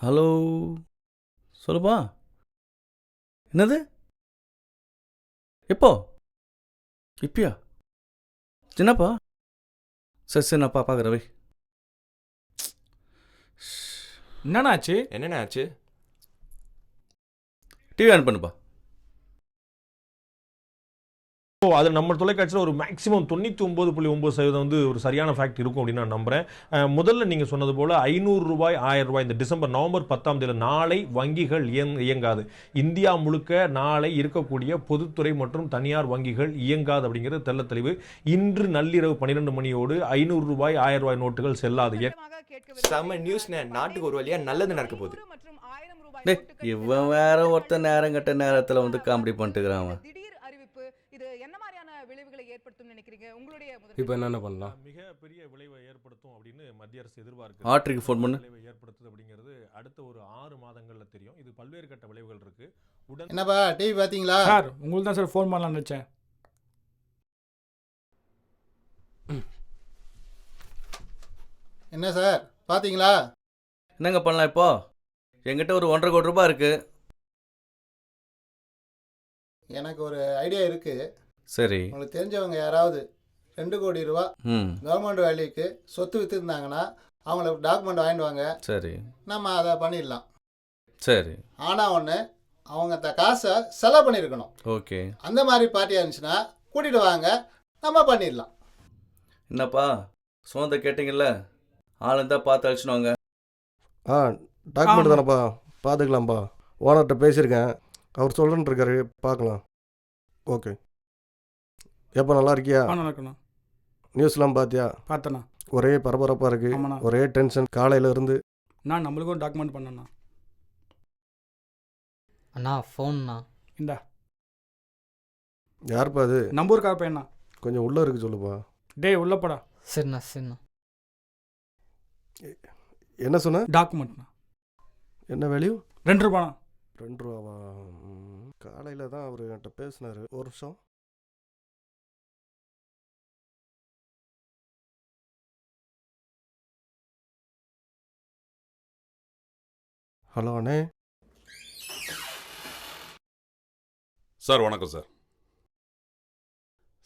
Hello, சொல்லுப்பா. என்னது? எப்போ? இப்பயா? என்னப்பா? சரி சரி, நான் பார்க்குறேன் வை. என்னண்ணா ஆச்சு? என்னென்ன ஆச்சு? டிவி ஆன் பண்ணுப்பா. அது நம்ம தொலைக்காட்சியில் ஒரு மேக்ஸிமம் 99.9% வந்து ஒரு சரியான ஃபேக்ட் இருக்கும் அப்படின்னு நான் நம்புறேன். முதல்ல நீங்க சொன்னது போல ₹500 ₹1000 இந்த நவம்பர் 10ஆம் தேதி நாளை வங்கிகள் இயங்காது. இந்தியா முழுக்க நாளை இருக்கக்கூடிய பொதுத்துறை மற்றும் தனியார் வங்கிகள் இயங்காது அப்படிங்கிறது தெள்ள தெளிவு. இன்று நள்ளிரவு 12 மணியோடு ₹500 ₹1000 நோட்டுகள் செல்லாது. செம்ம நியூஸ்ண்ணே, நாட்டுக்கு ஒரு வழியா நல்லது நடக்க போகுது. டேய், இவன் வேற ஒருத்தன் நேரம் கட்ட நேரத்தில் வந்து காமெடி பண்ணிட்டுக்கிறான். இப்போ என்னென்ன பண்ணலாம்? மிகப்பெரிய விளைவை ஏற்படுத்தும் அப்படின்னு மத்திய அரசு எதிர்பார்க்குது. ஆட்ரிக்கு ஃபோன் பண்ணு. விளைவை ஏற்படுத்துது அப்படிங்கிறது அடுத்த ஒரு 6 மாதங்கள்ல தெரியும். இது பல்வேறு கட்ட விளைவுகள் இருக்கு. என்னப்பா டிவி பார்த்தீங்களா? சார் உங்களுக்கு தான் சார் ஃபோன் பண்ணலாம்னு நினச்சேன். என்ன சார் பார்த்தீங்களா? என்னங்க பண்ணலாம் இப்போ? என்கிட்ட ஒரு 1.5 கோடி ரூபாய் இருக்கு. எனக்கு ஒரு ஐடியா இருக்கு. சரி. உங்களுக்கு தெரிஞ்சவங்க யாராவது 2 கோடி ரூபா ம் கவர்மெண்ட் வேலைக்கு சொத்து விற்றுருந்தாங்கன்னா அவங்கள டாக்குமெண்ட் வாங்கிட்டு வாங்க. சரி நம்ம அதை பண்ணிடலாம். சரி. ஆனால் ஒன்று, அவங்க காசை செலவு பண்ணியிருக்கணும். ஓகே. அந்த மாதிரி பார்ட்டியாக இருந்துச்சுன்னா கூட்டிகிட்டு வாங்க, நம்ம பண்ணிடலாம். என்னப்பா சொன்னதை கேட்டிங்கல்ல? ஆள் இருந்தால் பார்த்து அழிச்சுனுவாங்க. டாக்குமெண்ட் தானேப்பா, பார்த்துக்கலாம்ப்பா. ஓனர்கிட்ட பேசியிருக்கேன், அவர் சொல்கிறேன்னு இருக்காரு, பார்க்கலாம். ஓகே. எப்போ நல்லா இருக்கியா? நல்லா இருக்கணும். நியூஸ்லாம் பார்த்தியா? பார்த்தண்ணா. ஒரே பரபரப்பாக இருக்குது, ஆமாண்ணா. ஒரே டென்ஷன் காலையில் இருந்து. நான் நம்மளுக்கும் டாக்குமெண்ட் பண்ணண்ணா. அண்ணா ஃபோன்ண்ணா. இந்தா யாருப்பா அது? நம்பூருக்காக பையண்ணா. கொஞ்சம் உள்ளே இருக்கு சொல்லுப்பா. டேய் உள்ள போடா. சரிண்ணா சரிண்ணா. என்ன சொன்ன? டாக்குமெண்ட்ண்ணா. என்ன வேல்யூ? ₹2. ₹2. காலையில் தான் அவர் என்கிட்ட பேசினார். ஒரு நிமிஷம். ஹலோ அண்ணே. சார் வணக்கம் சார்.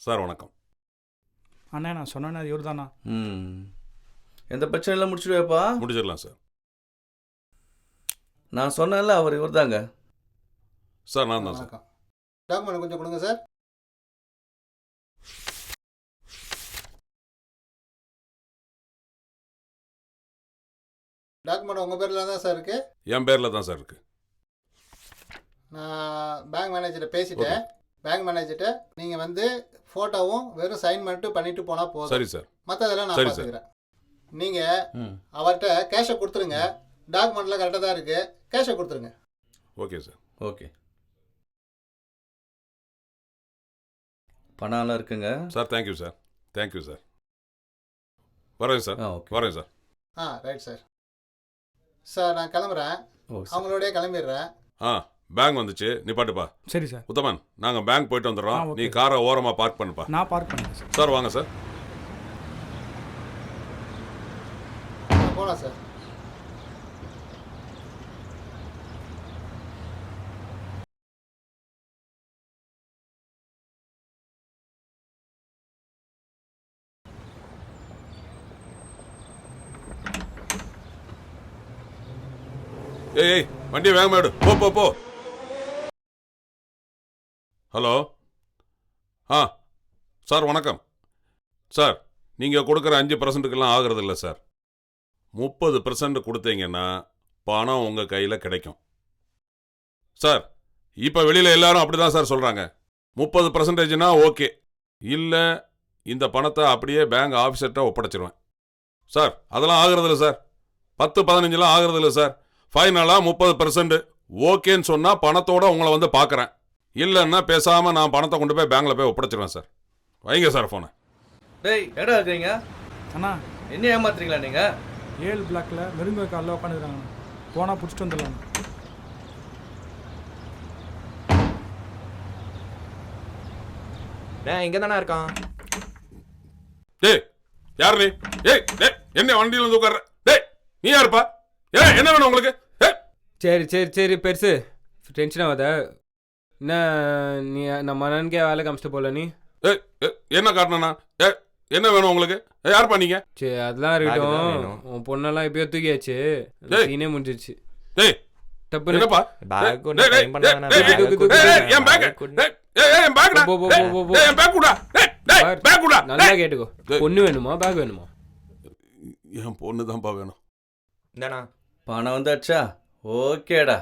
சார் வணக்கம். அண்ணா நான் சொன்னேன் அது இவர் தானா? ம் எந்த பிரச்சனையில் முடிச்சுடுவேப்பா? முடிச்சிடலாம் சார். நான் சொன்னேன்ல, அவர் இவர் தாங்க. சார் நான் தான் சார். வணக்கம். டாக்குமெண்ட் கொஞ்சம் கொடுங்க சார். டாக்குமெண்ட் உங்கள் பேரில் தான் சார் இருக்குது. என் பேரில் தான் சார் இருக்கு. நான் பேங்க் மேனேஜர்கிட்ட பேசிட்டேன். பேங்க் மேனேஜர்கிட்ட நீங்கள் வந்து ஃபோட்டோவும் வெறும் சைன் பண்ணிட்டு போனால் போதும். சரி சார். மற்றதெல்லாம் நான் சரி சார். பார்த்துக்கிறேன். நீங்கள் ம் அவர்கிட்ட கேஷை கொடுத்துருங்க. டாக்குமெண்ட்லாம் கரெக்டாக தான் இருக்குது, கேஷை கொடுத்துருங்க. Okay sir. ஓகே. பணம்லாம் இருக்குங்க sir thank you sir. Thank you sir. வரேன் சார். ஓகே. வரேன் சார். Right sir. சார் நான் கிளம்புறேன். ஓ சரி. அவங்களோடய கிளம்பிடுறேன். பேங்க் வந்துச்சு, நிப்பாட்டுப்பா. சரி சார். உத்தமன், நாங்கள் பேங்க் போயிட்டு வந்துடுறோம். ஓகே நீ சார். காரை ஓரமாக பார்க் பண்ணுப்பா. நான் பார்க் பண்ணுறேன் சார். சார் வாங்க சார். போகலாம் சார். ஏய் வண்டியை வேகமாக எடு. போ போ போ. ஹலோ. சார் வணக்கம். சார் நீங்கள் கொடுக்குற 5%க்கெல்லாம் ஆகிறது இல்லை சார். 30% கொடுத்தீங்கன்னா பணம் உங்கள் கையில் கிடைக்கும் சார். இப்போ வெளியில் எல்லாரும் அப்படி தான் சார் சொல்கிறாங்க. 30%னா ஓகே, இல்லை இந்த பணத்தை அப்படியே பேங்க் ஆஃபீஸர்கிட்ட ஒப்படைச்சிருவேன் சார். அதெல்லாம் ஆகிறதில்ல சார். 10-15 ஆகிறதில்ல சார். ஃபைனலாக 30% ஓகேன்னு சொன்னால் பணத்தோடு உங்களை வந்து பார்க்குறேன். இல்லைன்னா பேசாமல் நான் பணத்தை கொண்டு போய் பேங்க்கில் போய் ஒப்படைச்சிருவேன் சார். வைங்க சார் ஃபோனை. டேய் எடா இருக்கிறீங்க? அண்ணா என்ன ஏமாத்துறீங்களா நீங்கள்? 7 பிளாக்ல மெருங்க காலில் உட்காந்துருக்காங்க. போனால் பிடிச்சிட்டு வந்துடலாம். இங்கே தானே இருக்கான். டேய் யார் நீ? ஏய் டேய் என்ன வண்டியில் வந்து உட்கார்ற? டேய் நீ யாருப்பா? ஏய் என்ன வேணும் உங்களுக்கு? சரி சரி சரி பெருசு டென்ஷன் ஆகாத. என்ன நீ நம்ம அண்ணனுக்கே வேலை காமிச்சிட்டு போல நீ? என்ன காட்டணா? என்ன வேணும் உங்களுக்கு? யார் பண்ணீங்க? சரி அதெல்லாம் Bag தான் இருக்கட்டும். வேணும். உன் பொண்ணெல்லாம் எப்பயோ தூக்கியாச்சு. டேய். சீனே முடிஞ்சிச்சு. டேய் தப்பு என்னப்பா? பேக் ஒன்று டேய், டைம் பண்ண டேய், வேணாம். டேய், bag டேய், கொடுங்க. டேய், என் bag. bag கொடுங்க. டேய், என் bag டா. போ, போ, டேய், போ, போ. டேய், என் bag குடா. டேய், பார். bag குடா. நல்லா டேய். கேட்டுக்கோ. டேய். பொண்ணு வேணுமா பேக் வேணுமா? என் பொண்ணு தான்ப்பா வேணும். இந்தாண்ணா. பணம் வந்தாச்சா? ஓகேடா,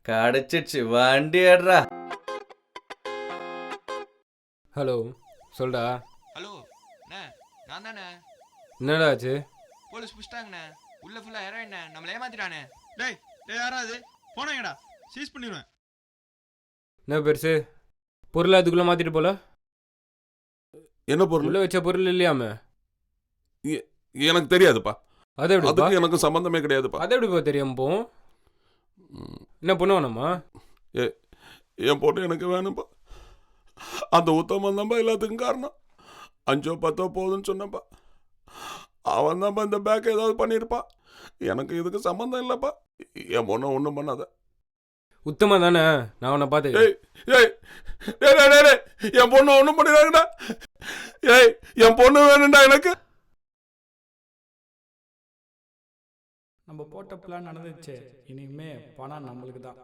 கிடைச்சிடுச்சு. வண்டி ஏடுறா. ஹலோ சொல்டா. ஹலோ அண்ணே, நான் தானே. என்னடா ஆச்சு? போலீஸ் புடிச்சிட்டாங்கண்ணே. உள்ள ஃபுல்லா ஹெரோயின்ண்ணே. நம்மள ஏமாத்திட்டானே. டேய் டேய் யாராவது போனேங்கடா, சீஸ் பண்ணிடுவேன். என்ன பெருசு பொருள் அதுக்குள்ள மாத்திட்டு போல? என்ன பொருள்? உள்ள வச்ச பொருள் இல்லையாமே? எனக்கு தெரியாதுப்பா. அது எப்படிப்பா? அதுக்கு எனக்கு சம்பந்தமே கிடையாதுப்பா. அது எப்படிப்பா தெரியாம போகும்? என்ன பொண்ணு வேணாமா? என் பொண்ணு எனக்கு வேணும்ப்பா. அந்த உத்தமன் தான்ப்பா எல்லாத்துக்கும் காரணம். 5 10 போதுன்னு சொன்னப்பா. அவன் தான்ப்பா இந்த பேக் ஏதாவது பண்ணியிருப்பான். எனக்கு இதுக்கு சம்மந்தம் இல்லைப்பா. என் பொண்ணை ஒன்றும் பண்ணாத. உத்தமா தானே, நான் உன்னை பார்த்து. ஏய் ஏய் டேய், டேய், டேய், டேய், என் பொண்ணு ஒன்றும் பண்ணிடாங்கடா. ஏய் என் பொண்ணு வேணும்டா எனக்கு. நம்ம போட்ட பிளான் நடந்துச்சு. இனிமே பணம் நம்மளுக்கு தான்.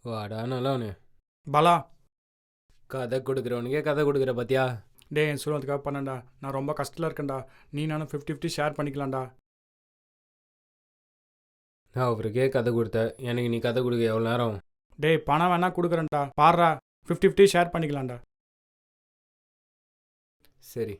வாடா நல்லவனே. பலா, கதை கொடுக்குறவனுக்கே கதை கொடுக்குற பாத்தியா? டே என் சொல்லுறதுக்காக பண்ணேன்டா. நான் ரொம்ப கஷ்டத்தில் இருக்கேன்டா. நீ நானும் 50-50 ஷேர் பண்ணிக்கலாம்டா. நான் அவருக்கே கதை கொடுத்தேன், எனக்கு நீ கதை கொடுக்க எவ்வளோ நேரம்? டேய் பணம் வேணா கொடுக்குறேன்டா. பாடுறா, 50-50 ஷேர் பண்ணிக்கலாம்டா. சரி